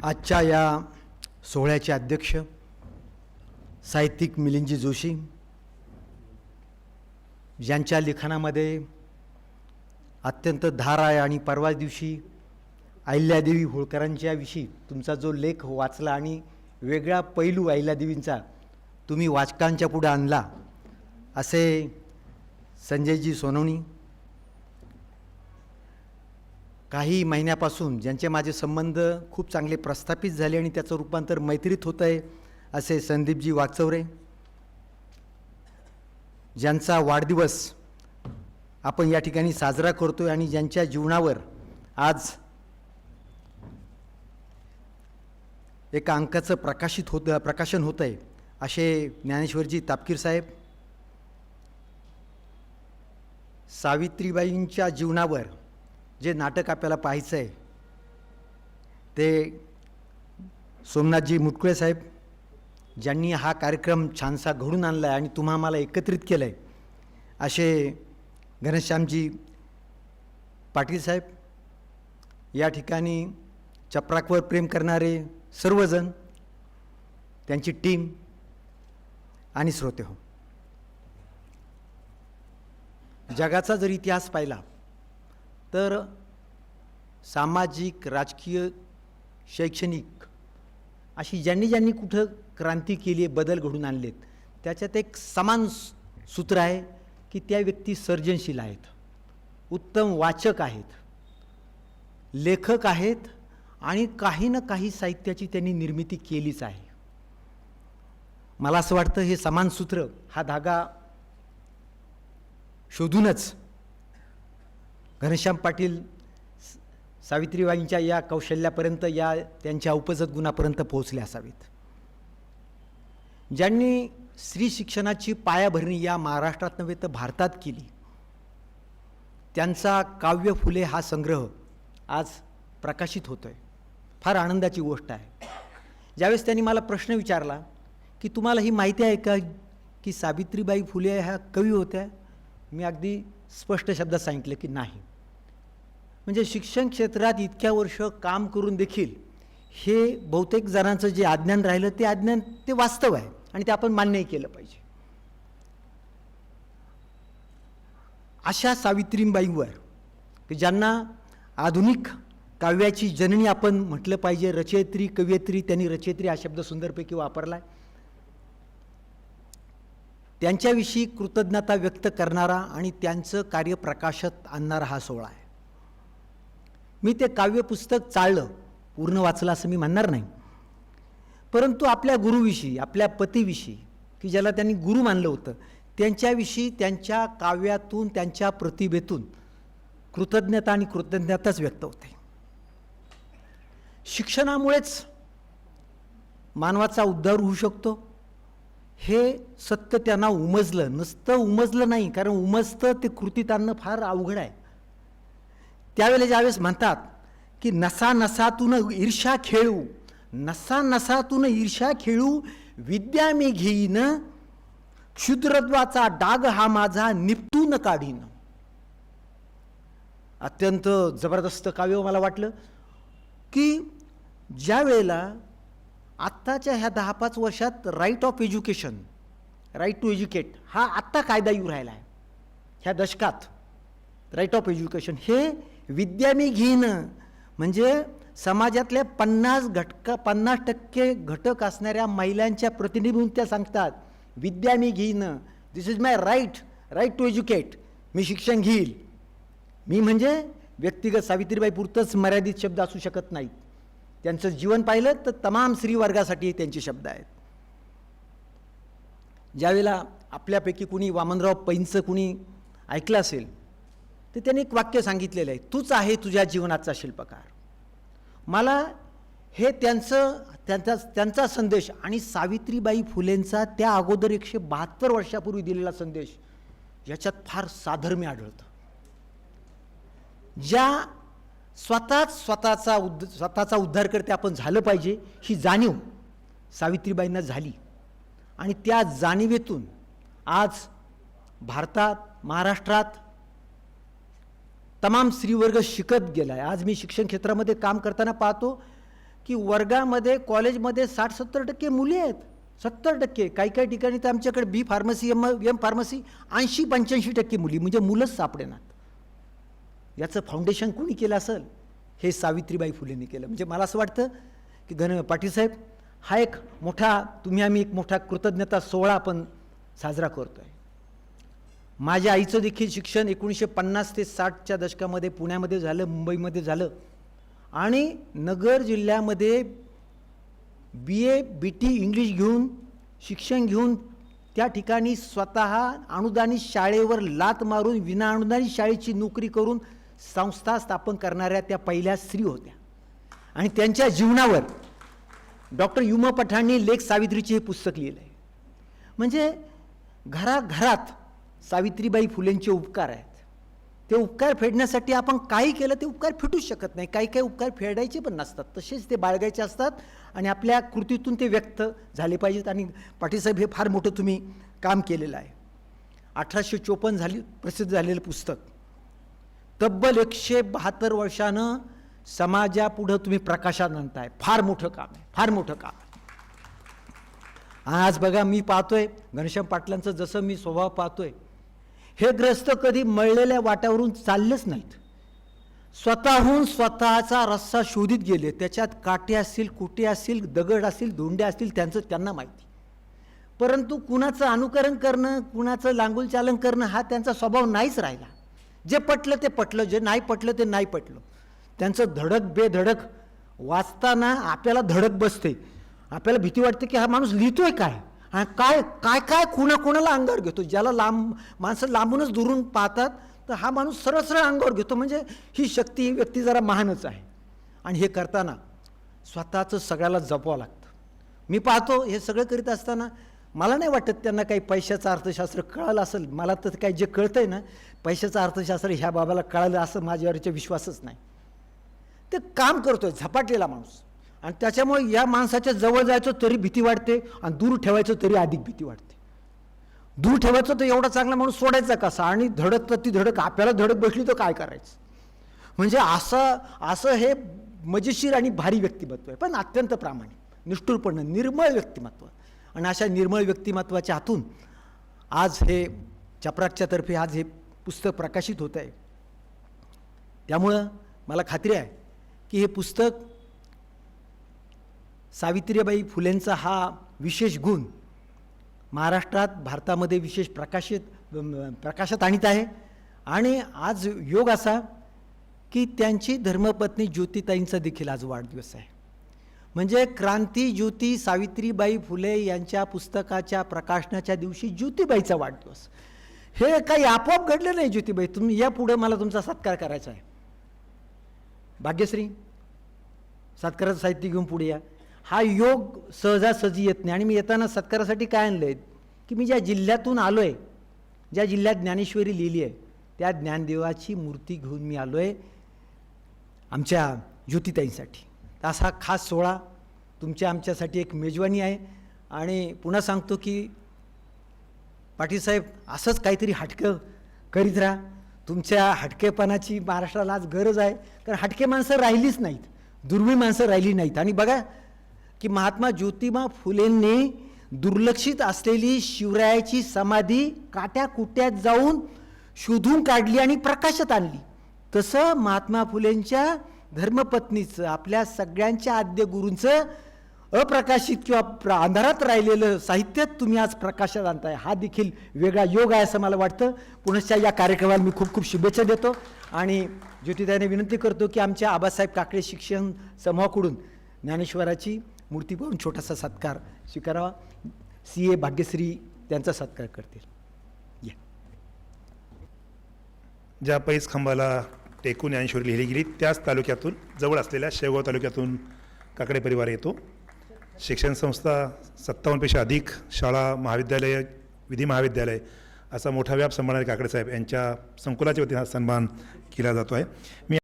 आजच्या या सोहळ्याचे अध्यक्ष साहित्यिक मिलिंदजी जोशी, यांच्या लिखाणामध्ये अत्यंत धार आहे आणि परवा दिवशी अहिल्यादेवी होळकरांच्या विषयी तुमचा जो लेख वाचला आणि वेगळा पैलू अहिल्यादेवींचा तुम्ही वाचकांच्या पुढे आणला, असे संजयजी सोनवणी काही महिन्यापासून ज्यांचे माझे संबंध खूप चांगले प्रस्थापित झाले आणि त्याचं रूपांतर मैत्रीत होत आहे, असे संदीपजी वागचौरे, ज्यांचा वाढदिवस आपण या ठिकाणी साजरा करतोय आणि ज्यांच्या जीवनावर आज एका अंकाचं प्रकाशन होत आहे, असे ज्ञानेश्वरजी तापकीर साहेब, सावित्रीबाईंच्या जीवनावर जे नाटक आपल्याला पाहायचं आहे ते सोमनाथजी मुटकुळे साहेब, ज्यांनी हा कार्यक्रम छानसा घडून आणला आहे आणि तुम्हा आम्हाला एकत्रित केलं आहे, असे घनश्यामजी पाटील साहेब, या ठिकाणी चपराकवर प्रेम करणारे सर्वजण, त्यांची टीम आणि श्रोते हो, जगाचा जर इतिहास पाहिला तर सामाजिक, राजकीय, शैक्षणिक अशी ज्यांनी कुठं क्रांती केली आहे, बदल घडून आणलेत, त्याच्यात एक समान सूत्र आहे की त्या व्यक्ती सर्जनशील आहेत, उत्तम वाचक आहेत, लेखक आहेत आणि काही ना काही साहित्याची त्यांनी निर्मिती केलीच आहे. मला असं वाटतं हे समान सूत्र, हा धागा शोधूनच घनश्याम पाटील सावित्रीबाईंच्या या कौशल्यापर्यंत, या त्यांच्या उपजत गुणापर्यंत पोहोचले असावेत. ज्यांनी स्त्री शिक्षणाची पायाभरणी या महाराष्ट्रात नव्हे तर भारतात केली, त्यांचा काव्य फुले हा संग्रह आज प्रकाशित होतो आहे. फार आनंदाची गोष्ट आहे. ज्यावेळेस त्यांनी मला प्रश्न विचारला की तुम्हाला ही माहिती आहे का की सावित्रीबाई फुले ह्या कवी होत्या, मी अगदी स्पष्ट शब्दात सांगितलं की नाही. म्हणजे शिक्षण क्षेत्रात इतक्या वर्ष काम करून देखील हे बहुतेक जणांचं जे अज्ञान राहिलं ते अज्ञान ते वास्तव आहे आणि ते आपण मान्यही केलं पाहिजे. अशा सावित्रीबाईंवर की ज्यांना आधुनिक काव्याची जननी आपण म्हटलं पाहिजे, रचयित्री, कवयित्री, त्यांनी रचयित्री हा शब्द सुंदरपैकी वापरला, त्यांच्याविषयी कृतज्ञता व्यक्त करणारा आणि त्यांचं कार्य प्रकाशात आणणारा हा सोहळा आहे. मी ते काव्यपुस्तक चाळलं, पूर्ण वाचलं असं मी म्हणणार नाही, परंतु आपल्या गुरुविषयी, आपल्या पतीविषयी की ज्याला त्यांनी गुरु मानलं होतं, त्यांच्याविषयी त्यांच्या काव्यातून, त्यांच्या प्रतिभेतून कृतज्ञता आणि कृतज्ञताच व्यक्त होते. शिक्षणामुळेच मानवाचा उद्धार होऊ शकतो हे सत्य त्यांना उमजलं. नुसतं उमजलं नाही, कारण उमजतं ते कृतीत आणणं फार अवघड आहे. त्यावेळेला ज्यावेळेस म्हणतात की नसा नसातून ईर्ष्या खेळू, नसा नसातून ईर्ष्या खेळू, विद्या मी घेईन, क्षुद्रत्वाचा डाग हा माझा निपटून काढीन. अत्यंत जबरदस्त काव्य मला वाटलं की ज्या वेळेला आत्ताच्या ह्या 10-5 वर्षात right of education, right to educate हा आत्ता कायदा येऊ राहिला आहे, ह्या दशकात राईट ऑफ एज्युकेशन, हे विद्या मी घेईन म्हणजे समाजातल्या 50% घटक असणाऱ्या महिलांच्या प्रतिनिधींनी त्या सांगतात विद्या मी घेईन, this is my right to educate, मी शिक्षण घेईल. मी म्हणजे व्यक्तिगत सावित्रीबाई पुरतंच मर्यादित शब्द असू शकत नाहीत. त्यांचं जीवन पाहिलं तर तमाम स्त्रीवर्गासाठी त्यांचे शब्द आहेत. ज्यावेळेला आपल्यापैकी कुणी वामनराव पैंचं कुणी ऐकलं असेल तर त्यांनी एक वाक्य सांगितलेलं आहे, तूच आहे तुझ्या जीवनाचा शिल्पकार. मला हे त्यांचा संदेश आणि सावित्रीबाई फुलेंचा त्या अगोदर 172 वर्षापूर्वी दिलेला संदेश याच्यात फार साधर्म्य आढळतं. ज्या स्वतःचा उद्धार करते आपण झालं पाहिजे ही जाणीव सावित्रीबाईंना झाली आणि त्या जाणीवेतून आज भारतात, महाराष्ट्रात तमाम स्त्रीवर्ग शिकत गेला आहे. आज मी शिक्षण क्षेत्रामध्ये काम करताना पाहतो की वर्गामध्ये कॉलेजमध्ये 60-70% मुली आहेत, 70%. काही काही ठिकाणी तर आमच्याकडे बी फार्मसी एम फार्मसी 80-85% मुली, म्हणजे मुलंच सापडेनात. याचं फाउंडेशन कोणी केलं असेल? हे सावित्रीबाई फुलेंनी केलं. म्हणजे मला असं वाटतं की पाटील साहेब, हा एक मोठा आम्ही एक मोठा कृतज्ञता सोहळा आपण साजरा करतो आहे. माझ्या आईचं देखील शिक्षण 1950 ते 60च्या दशकामध्ये पुण्यामध्ये झालं, मुंबईमध्ये झालं, आणि नगर जिल्ह्यामध्ये BA BT इंग्लिश घेऊन शिक्षण घेऊन त्या ठिकाणी स्वतः अनुदानित शाळेवर लात मारून विना अनुदानित शाळेची नोकरी करून संस्था स्थापन करणाऱ्या त्या पहिल्या स्त्री होत्या. आणि त्यांच्या जीवनावर डॉक्टर युमा पठाणनी लेख सावित्रीचे हे पुस्तक लिहिलं आहे. म्हणजे घराघरात सावित्रीबाई फुलेंचे उपकार आहेत. ते उपकार फेडण्यासाठी आपण काही केलं ते उपकार फेडूच शकत नाही. काही काही उपकार फेडायचे पण नसतात, तसेच ते बाळगायचे असतात आणि आपल्या कृतीतून ते व्यक्त झाले पाहिजेत. आणि पाटीलसाहेब, हे फार मोठं तुम्ही काम केलेलं आहे. 1854 प्रसिद्ध झालेलं पुस्तक, तब्बल 172 वर्षानं समाजापुढं तुम्ही प्रकाशात आणताय. फार मोठं काम आहे, फार मोठं काम आहे. आज बघा, मी पाहतोय घनश्याम पाटलांचं जसं मी स्वभाव पाहतोय, हे ग्रस्त कधी मळलेल्या वाट्यावरून चाललेच नाहीत. स्वतःहून स्वतःचा रस्ता शोधित गेले. त्याच्यात काटे असतील, कुटे असतील, दगड असतील, धोंडे असतील, त्यांना माहिती. परंतु कुणाचं अनुकरण करणं, कुणाचं लांगुलचालन करणं हा त्यांचा स्वभाव नाहीच राहिला. जे पटलं ते पटलं, जे नाही पटलं ते नाही पटलं. त्यांचं धडक बेधडक वाचताना आपल्याला धडक बसते. आपल्याला भीती वाटते की हा माणूस लिहितोय काय, काय काय काय कुणाला अंगावर घेतो. ज्याला माणसं लांबूनच दुरून पाहतात, तर हा माणूस सरळ सरळ अंगावर घेतो. म्हणजे ही शक्ती, ही व्यक्ती जरा महानच आहे. आणि हे करताना स्वतःचं सगळ्याला जपवावं लागतं. मी पाहतो हे सगळं करीत असताना मला नाही वाटत त्यांना काही पैशाचं अर्थशास्त्र कळालं असेल. मला तर काही जे कळतंय ना, पैशाचं अर्थशास्त्र ह्या बाबाला कळालं असं माझ्यावरचा विश्वासच नाही. ते काम करतोय झपाटलेला माणूस, आणि त्याच्यामुळे या माणसाच्या जवळ जायचं तरी भीती वाटते, आणि दूर ठेवायचं तरी अधिक भीती वाटते. दूर ठेवायचं तर एवढा चांगला माणूस सोडायचा कसा, आणि धडक तर ती धडक आपल्याला धडक बसली तर काय करायचं. म्हणजे असं हे मजेशीर आणि भारी व्यक्तिमत्व आहे, पण अत्यंत प्रामाणिक, निष्ठुरपणे निर्मळ व्यक्तिमत्व. आणि अशा निर्मळ व्यक्तिमत्वाच्या हातून आज हे चपराकच्या तर्फे आज हे पुस्तक प्रकाशित होत आहे. त्यामुळं मला खात्री आहे की हे पुस्तक सावित्रीबाई फुलेंचा हा विशेष गुण महाराष्ट्रात, भारतामध्ये विशेष प्रकाशात आणीत आहे. आणि आज योग असा की त्यांची धर्मपत्नी ज्योतिताईंचा देखील आज वाढदिवस आहे. म्हणजे क्रांती ज्योती सावित्रीबाई फुले यांच्या पुस्तकाच्या प्रकाशनाच्या दिवशी ज्योतिबाईचा वाढदिवस. हे काही आपोआप घडलं नाही. ज्योतिबाई, तुम्ही या पुढे मला तुमचा सत्कार करायचा आहे. भाग्यश्री, सत्काराचं साहित्य घेऊन पुढे या. हा योग सहजासहजी येत नाही. आणि मी येताना सत्कारासाठी काय आणलं आहे की मी ज्या जिल्ह्यातून आलो आहे, ज्या जिल्ह्यात ज्ञानेश्वरी लिहिली आहे, त्या ज्ञानदेवाची मूर्ती घेऊन मी आलो आहे आमच्या ज्योतिताईंसाठी. असा खास सोहळा तुमच्या आमच्यासाठी एक मेजवानी आहे. आणि पुन्हा सांगतो की पाटीलसाहेब, असंच काहीतरी हटकं करीत राहा. तुमच्या हटकेपणाची महाराष्ट्राला आज गरज आहे, कारण हटके माणसं राहिलीच नाहीत, दुर्मिळ माणसं राहिली नाहीत. आणि बघा की महात्मा ज्योतिबा फुलेंनी दुर्लक्षित असलेली शिवरायाची समाधी काट्याकुट्यात जाऊन शोधून काढली आणि प्रकाशात आणली. तसं महात्मा फुलेंच्या धर्मपत्नीचं, आपल्या सगळ्यांच्या आद्य गुरूंचं अप्रकाशित किंवा अंधारात राहिलेलं साहित्य तुम्ही आज प्रकाशात आणताय. हा देखील वेगळा योग आहे असं मला वाटतं. पुनश्च या कार्यक्रमाला मी खूप खूप शुभेच्छा देतो. आणि ज्योतिताईने विनंती करतो की आमच्या आबासाहेब काकडे शिक्षण समूहाकडून ज्ञानेश्वराची मूर्ती पाहून छोटासा सत्कार स्वीकारावा. CA भाग्यश्री त्यांचा सत्कार करतील. ज्या पैस खांबाला टेकून ज्ञानेश्वरी लिहिली गेली त्याच तालुक्यातून, जवळ असलेल्या शेवगाव तालुक्यातून काकडे परिवार येतो. शिक्षण संस्था 57पेक्षा अधिक शाळा, महाविद्यालय, विधी महाविद्यालय असा मोठा व्याप सांभाळणारे काकडे साहेब यांच्या संकुलाच्या वतीने हा सन्मान केला जातो आहे. मी